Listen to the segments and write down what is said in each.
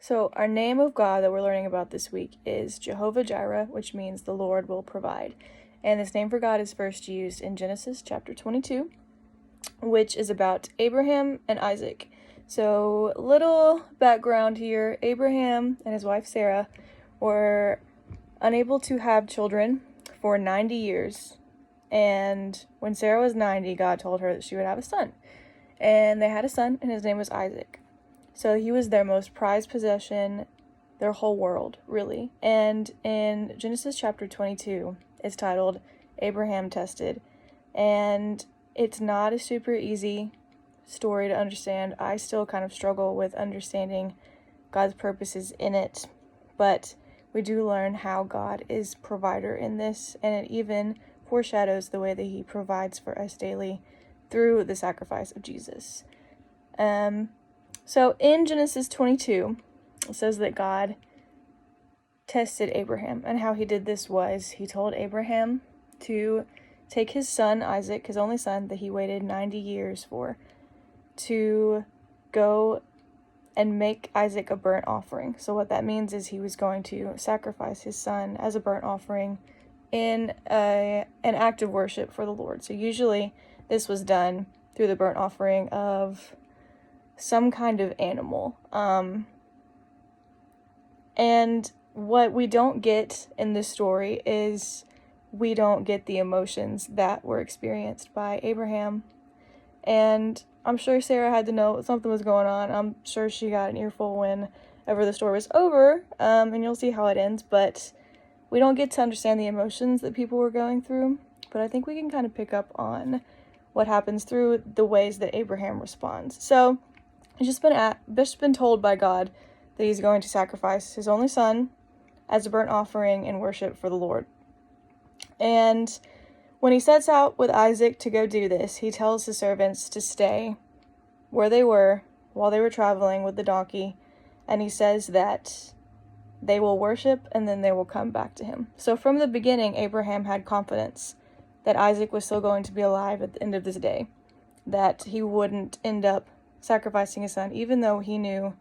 So our name of God that we're learning about this week is Jehovah-Jireh, which means the Lord will provide. And this name for God is first used in Genesis chapter 22, which is about Abraham and Isaac. So little background here. Abraham and his wife Sarah were unable to have children for 90 years. And when Sarah was 90, God told her that she would have a son. And they had a son, and his name was Isaac. So he was their most prized possession, their whole world, really. And in Genesis chapter 22, it's titled Abraham Tested. And it's not a super easy story to understand. I still kind of struggle with understanding God's purposes in it. But we do learn how God is provider in this, and it even foreshadows the way that he provides for us daily through the sacrifice of Jesus. So in Genesis 22, it says that God tested Abraham, and how he did this was he told Abraham to take his son Isaac, his only son that he waited 90 years for, to go and make Isaac a burnt offering. So what that means is he was going to sacrifice his son as a burnt offering in an act of worship for the Lord. So usually this was done through the burnt offering of some kind of animal. And what we don't get in this story is we don't get the emotions that were experienced by Abraham. And I'm sure Sarah had to know something was going on. I'm sure she got an earful whenever the story was over, and you'll see how it ends. But we don't get to understand the emotions that people were going through. But I think we can kind of pick up on what happens through the ways that Abraham responds. So he's just been told by God that he's going to sacrifice his only son as a burnt offering in worship for the Lord. And when he sets out with Isaac to go do this, he tells his servants to stay where they were while they were traveling with the donkey, and he says that they will worship and then they will come back to him. So from the beginning, Abraham had confidence that Isaac was still going to be alive at the end of this day, that he wouldn't end up sacrificing his son, even though he knew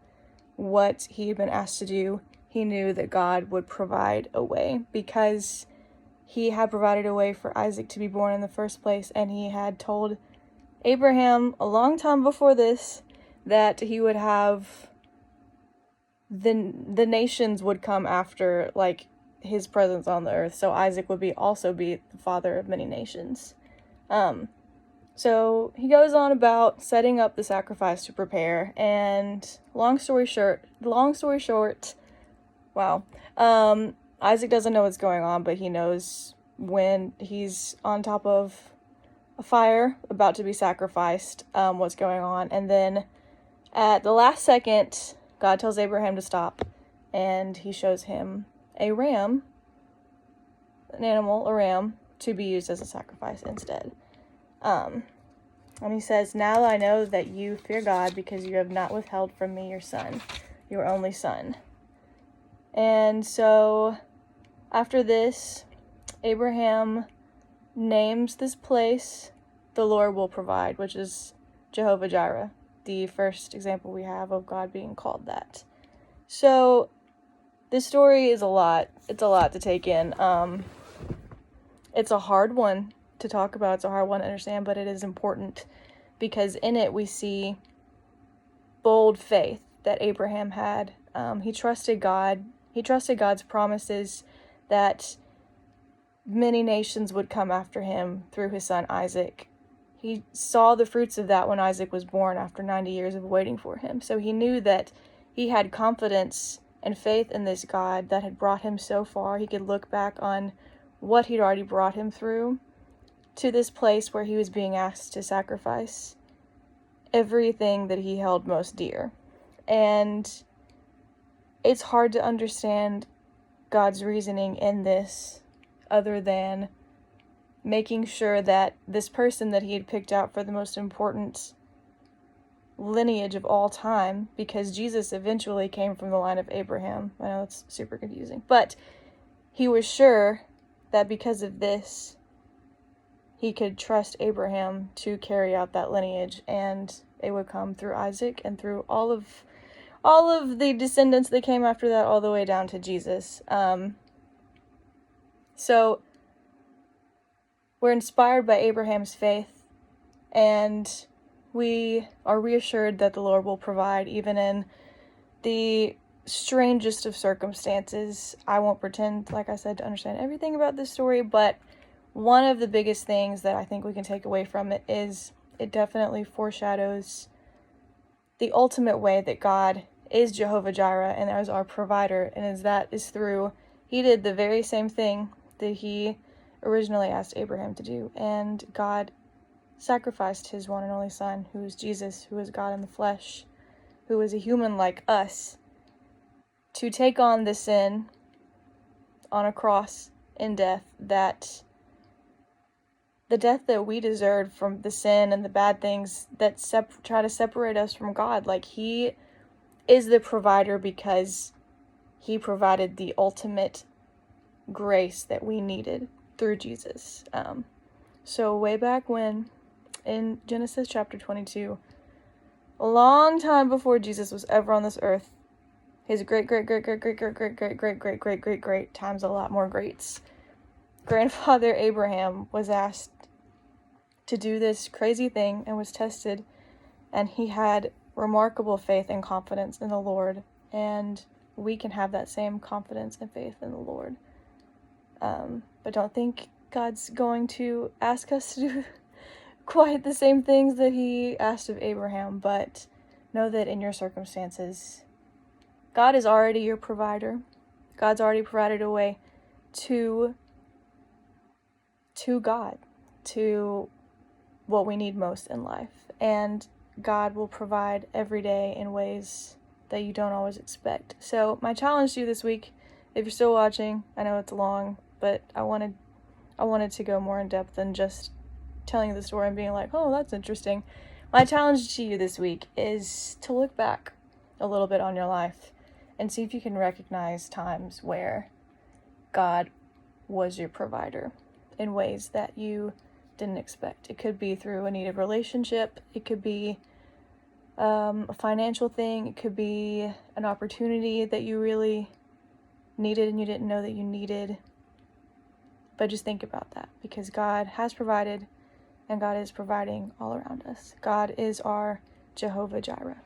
what he had been asked to do. He knew that God would provide a way, because he had provided a way for Isaac to be born in the first place, and he had told Abraham a long time before this that he would have the nations would come after, like, his presence on the earth. So Isaac would also be the father of many nations. So he goes on about setting up the sacrifice to prepare, and long story short, wow, Isaac doesn't know what's going on, but he knows when he's on top of a fire about to be sacrificed, what's going on. And then at the last second, God tells Abraham to stop, and he shows him a ram, a ram, to be used as a sacrifice instead. And he says, "Now I know that you fear God, because you have not withheld from me your son, your only son." And so after this, Abraham names this place the Lord will provide, which is Jehovah-Jireh, the first example we have of God being called that. So this story is a lot. It's a lot to take in. It's a hard one to talk about. It's a hard one to understand, but it is important, because in it we see bold faith that Abraham had. He trusted God. He trusted God's promises that many nations would come after him through his son Isaac. He saw the fruits of that when Isaac was born after 90 years of waiting for him. So he knew that he had confidence and faith in this God that had brought him so far. He could look back on what he'd already brought him through to this place where he was being asked to sacrifice everything that he held most dear. And it's hard to understand God's reasoning in this, other than making sure that this person that he had picked out for the most important lineage of all time, because Jesus eventually came from the line of Abraham. I know it's super confusing, but he was sure that because of this, he could trust Abraham to carry out that lineage, and it would come through Isaac and through all all of the descendants that came after that, all the way down to Jesus. So we're inspired by Abraham's faith, and we are reassured that the Lord will provide even in the strangest of circumstances. I won't pretend, like I said, to understand everything about this story, but one of the biggest things that I think we can take away from it is it definitely foreshadows the ultimate way that God is Jehovah-Jireh and as our provider, and that is through, he did the very same thing that he originally asked Abraham to do, and God sacrificed his one and only son, who is Jesus, who is God in the flesh, who is a human like us, to take on the sin on a cross in death, that the death that we deserved from the sin and the bad things that try to separate us from God. Like, he is the provider because he provided the ultimate grace that we needed through Jesus. So way back when, in Genesis chapter 22, a long time before Jesus was ever on this earth, his great times a lot more greats, grandfather Abraham was asked to do this crazy thing and was tested, and he had remarkable faith and confidence in the Lord, and we can have that same confidence and faith in the Lord. But don't think God's going to ask us to do quite the same things that he asked of Abraham, but know that in your circumstances, God is already your provider. God's already provided a way to God, to what we need most in life. And God will provide every day in ways that you don't always expect. So my challenge to you this week, if you're still watching, I know it's long, but I wanted to go more in depth than just telling you the story and being like, oh, that's interesting. My challenge to you this week is to look back a little bit on your life and see if you can recognize times where God was your provider in ways that you didn't expect. It could be through a needed relationship. It could be a financial thing. It could be an opportunity that you really needed and you didn't know that you needed. But just think about that, because God has provided, and God is providing all around us. God is our Jehovah-Jireh.